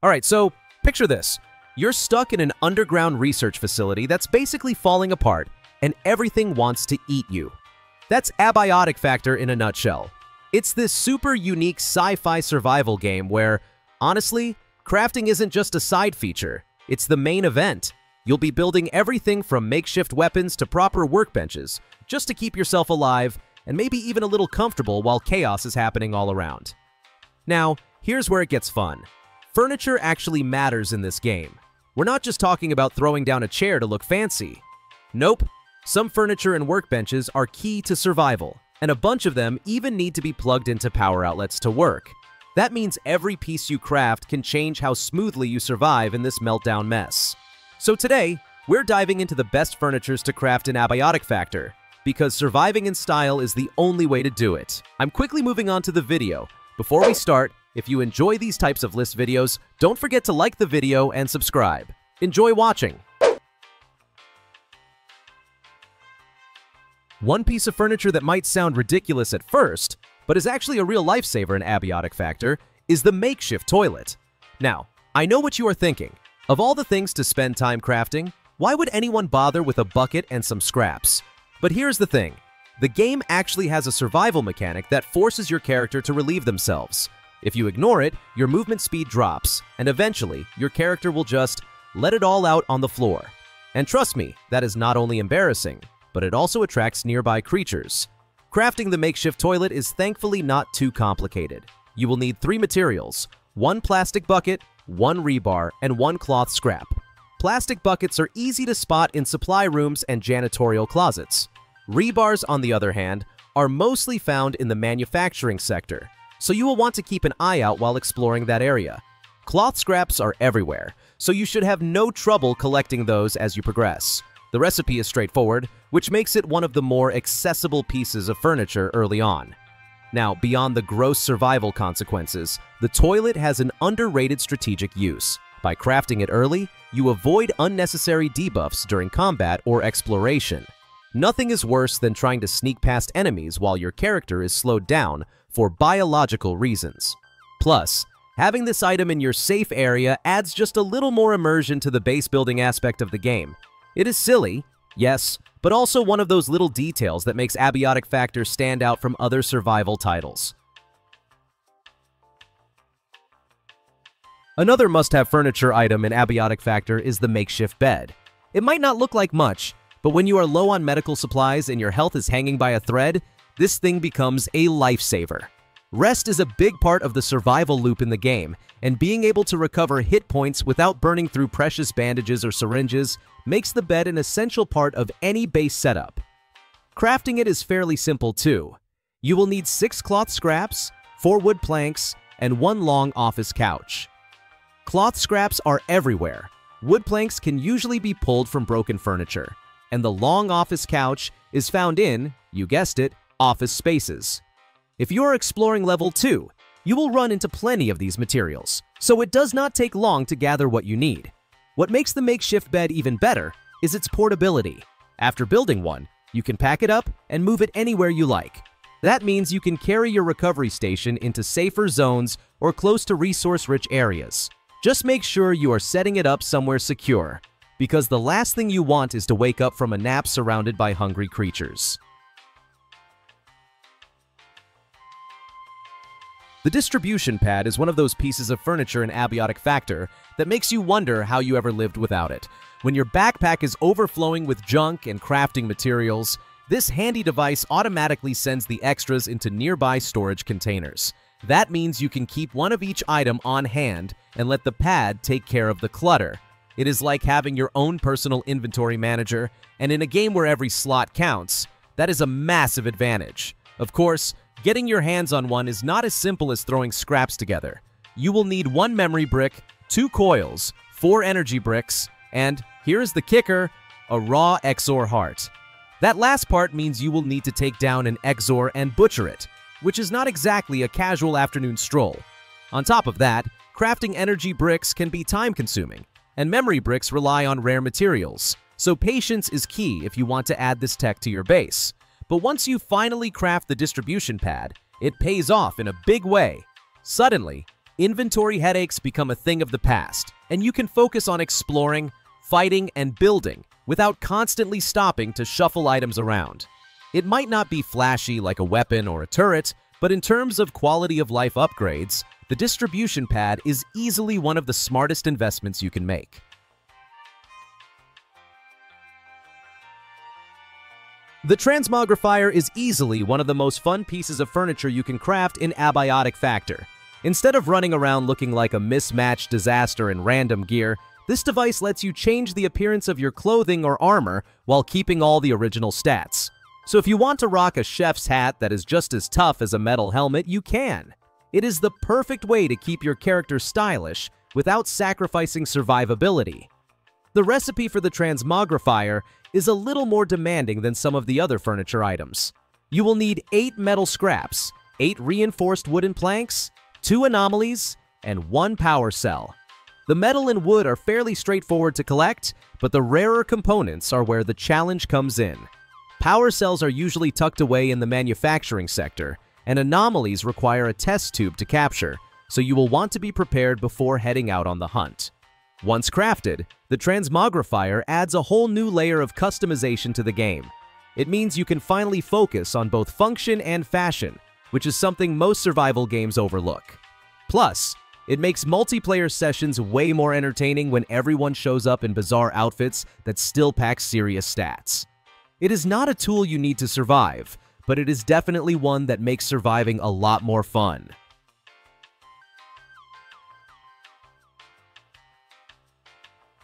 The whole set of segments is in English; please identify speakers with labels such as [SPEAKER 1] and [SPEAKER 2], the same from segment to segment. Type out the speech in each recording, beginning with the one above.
[SPEAKER 1] Alright, so picture this. You're stuck in an underground research facility that's basically falling apart, and everything wants to eat you. That's Abiotic Factor in a nutshell. It's this super unique sci-fi survival game where, honestly, crafting isn't just a side feature, it's the main event. You'll be building everything from makeshift weapons to proper workbenches, just to keep yourself alive and maybe even a little comfortable while chaos is happening all around. Now, here's where it gets fun. Furniture actually matters in this game. We're not just talking about throwing down a chair to look fancy. Nope. Some furniture and workbenches are key to survival, and a bunch of them even need to be plugged into power outlets to work. That means every piece you craft can change how smoothly you survive in this meltdown mess. So today, we're diving into the best furnitures to craft in Abiotic Factor, because surviving in style is the only way to do it. I'm quickly moving on to the video. Before we start, if you enjoy these types of list videos, don't forget to like the video and subscribe. Enjoy watching! One piece of furniture that might sound ridiculous at first, but is actually a real lifesaver in Abiotic Factor, is the makeshift toilet. Now, I know what you are thinking. Of all the things to spend time crafting, why would anyone bother with a bucket and some scraps? But here's the thing. The game actually has a survival mechanic that forces your character to relieve themselves. If you ignore it, your movement speed drops, and eventually, your character will just let it all out on the floor. And trust me, that is not only embarrassing, but it also attracts nearby creatures. Crafting the makeshift toilet is thankfully not too complicated. You will need 3 materials, 1 plastic bucket, 1 rebar, and 1 cloth scrap. Plastic buckets are easy to spot in supply rooms and janitorial closets. Rebars, on the other hand, are mostly found in the manufacturing sector, so you will want to keep an eye out while exploring that area. Cloth scraps are everywhere, so you should have no trouble collecting those as you progress. The recipe is straightforward, which makes it one of the more accessible pieces of furniture early on. Now, beyond the gross survival consequences, the toilet has an underrated strategic use. By crafting it early, you avoid unnecessary debuffs during combat or exploration. Nothing is worse than trying to sneak past enemies while your character is slowed down for biological reasons. Plus, having this item in your safe area adds just a little more immersion to the base building aspect of the game. It is silly, yes, but also one of those little details that makes Abiotic Factor stand out from other survival titles. Another must-have furniture item in Abiotic Factor is the makeshift bed. It might not look like much, but when you are low on medical supplies and your health is hanging by a thread, this thing becomes a lifesaver. Rest is a big part of the survival loop in the game, and being able to recover hit points without burning through precious bandages or syringes makes the bed an essential part of any base setup. Crafting it is fairly simple too. You will need 6 cloth scraps, 4 wood planks, and 1 long office couch. Cloth scraps are everywhere. Wood planks can usually be pulled from broken furniture, and the long office couch is found in, you guessed it, office spaces. If you are exploring level 2, you will run into plenty of these materials, so it does not take long to gather what you need. What makes the makeshift bed even better is its portability. After building one, you can pack it up and move it anywhere you like. That means you can carry your recovery station into safer zones or close to resource-rich areas. Just make sure you are setting it up somewhere secure, because the last thing you want is to wake up from a nap surrounded by hungry creatures. The distribution pad is one of those pieces of furniture in Abiotic Factor that makes you wonder how you ever lived without it. When your backpack is overflowing with junk and crafting materials, this handy device automatically sends the extras into nearby storage containers. That means you can keep one of each item on hand and let the pad take care of the clutter. It is like having your own personal inventory manager, and in a game where every slot counts, that is a massive advantage. Of course, getting your hands on one is not as simple as throwing scraps together. You will need 1 memory brick, 2 coils, 4 energy bricks, and, here's the kicker, a raw Exor heart. That last part means you will need to take down an Exor and butcher it, which is not exactly a casual afternoon stroll. On top of that, crafting energy bricks can be time-consuming, and memory bricks rely on rare materials, so patience is key if you want to add this tech to your base. But once you finally craft the distribution pad, it pays off in a big way. Suddenly, Inventory headaches become a thing of the past, and you can focus on exploring, fighting, and building without constantly stopping to shuffle items around. It might not be flashy like a weapon or a turret, but in terms of quality of life upgrades, the distribution pad is easily one of the smartest investments you can make. The transmogrifier is easily one of the most fun pieces of furniture you can craft in Abiotic Factor. Instead of running around looking like a mismatched disaster in random gear, this device lets you change the appearance of your clothing or armor while keeping all the original stats. So if you want to rock a chef's hat that is just as tough as a metal helmet, you can. It is the perfect way to keep your character stylish without sacrificing survivability. The recipe for the transmogrifier is a little more demanding than some of the other furniture items. You will need 8 metal scraps, 8 reinforced wooden planks, 2 anomalies, and 1 power cell. The metal and wood are fairly straightforward to collect, but the rarer components are where the challenge comes in. Power cells are usually tucked away in the manufacturing sector, and anomalies require a test tube to capture, so you will want to be prepared before heading out on the hunt. Once crafted, the transmogrifier adds a whole new layer of customization to the game. It means you can finally focus on both function and fashion, which is something most survival games overlook. Plus, it makes multiplayer sessions way more entertaining when everyone shows up in bizarre outfits that still pack serious stats. It is not a tool you need to survive, but it is definitely one that makes surviving a lot more fun.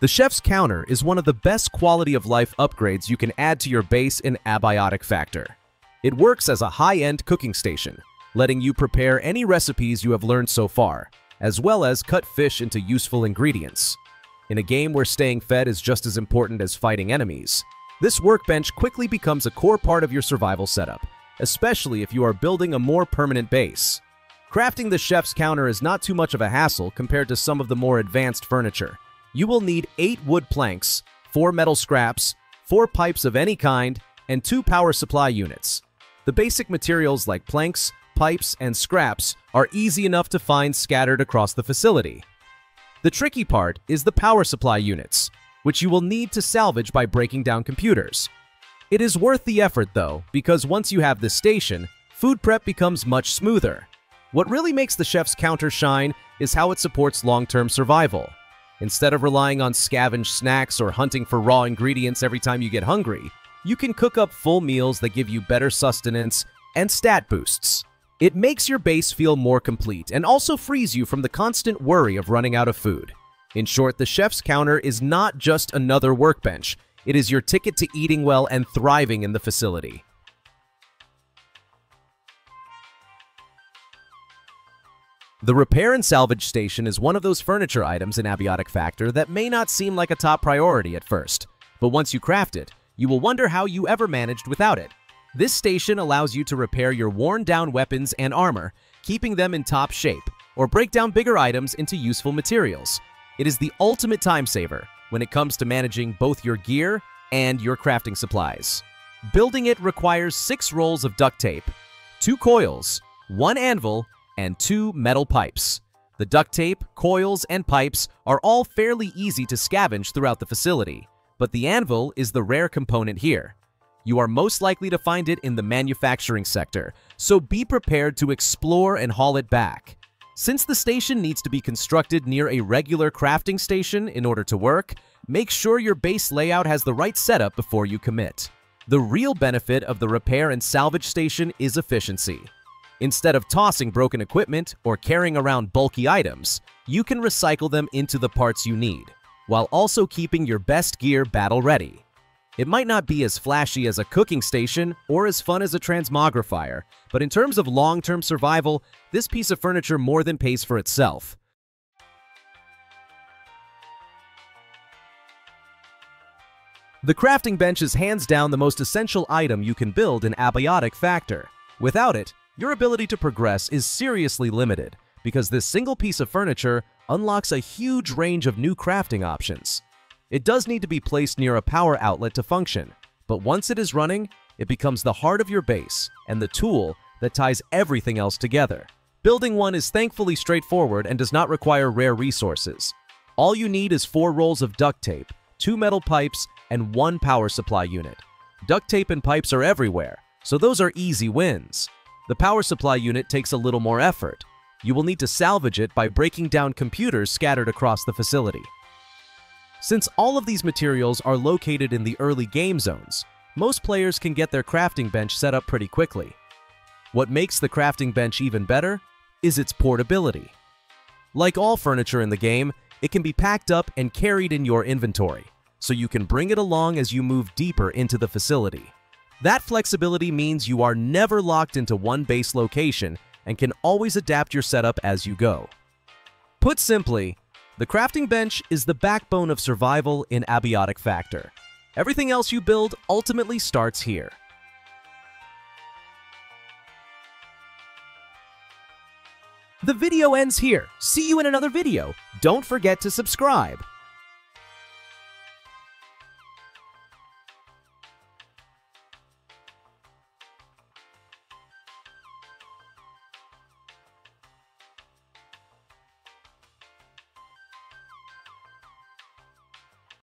[SPEAKER 1] The Chef's Counter is one of the best quality of life upgrades you can add to your base in Abiotic Factor. It works as a high-end cooking station, letting you prepare any recipes you have learned so far, as well as cut fish into useful ingredients. In a game where staying fed is just as important as fighting enemies, this workbench quickly becomes a core part of your survival setup, especially if you are building a more permanent base. Crafting the Chef's Counter is not too much of a hassle compared to some of the more advanced furniture. You will need 8 wood planks, 4 metal scraps, 4 pipes of any kind, and 2 power supply units. The basic materials like planks, pipes, and scraps are easy enough to find scattered across the facility. The tricky part is the power supply units, which you will need to salvage by breaking down computers. It is worth the effort though, because once you have this station, food prep becomes much smoother. What really makes the Chef's Counter shine is how it supports long-term survival. Instead of relying on scavenged snacks or hunting for raw ingredients every time you get hungry, you can cook up full meals that give you better sustenance and stat boosts. It makes your base feel more complete and also frees you from the constant worry of running out of food. In short, the Chef's Counter is not just another workbench. It is your ticket to eating well and thriving in the facility. The repair and salvage station is one of those furniture items in Abiotic Factor that may not seem like a top priority at first, but once you craft it, you will wonder how you ever managed without it. This station allows you to repair your worn-down weapons and armor, keeping them in top shape, or break down bigger items into useful materials. It is the ultimate time saver when it comes to managing both your gear and your crafting supplies. Building it requires 6 rolls of duct tape, 2 coils, 1 anvil, and 2 metal pipes. The duct tape, coils, and pipes are all fairly easy to scavenge throughout the facility, but the anvil is the rare component here. You are most likely to find it in the manufacturing sector, so be prepared to explore and haul it back. Since the station needs to be constructed near a regular crafting station in order to work, make sure your base layout has the right setup before you commit. The real benefit of the repair and salvage station is efficiency. Instead of tossing broken equipment or carrying around bulky items, you can recycle them into the parts you need, while also keeping your best gear battle-ready. It might not be as flashy as a cooking station or as fun as a transmogrifier, but in terms of long-term survival, this piece of furniture more than pays for itself. The crafting bench is hands down the most essential item you can build in Abiotic Factor. Without it, your ability to progress is seriously limited, because this single piece of furniture unlocks a huge range of new crafting options. It does need to be placed near a power outlet to function, but once it is running, it becomes the heart of your base and the tool that ties everything else together. Building one is thankfully straightforward and does not require rare resources. All you need is 4 rolls of duct tape, 2 metal pipes, and 1 power supply unit. Duct tape and pipes are everywhere, so those are easy wins. The power supply unit takes a little more effort. You will need to salvage it by breaking down computers scattered across the facility. Since all of these materials are located in the early game zones, most players can get their crafting bench set up pretty quickly. What makes the crafting bench even better is its portability. Like all furniture in the game, it can be packed up and carried in your inventory, so you can bring it along as you move deeper into the facility. That flexibility means you are never locked into one base location and can always adapt your setup as you go. Put simply, the crafting bench is the backbone of survival in Abiotic Factor. Everything else you build ultimately starts here. The video ends here. See you in another video. Don't forget to subscribe.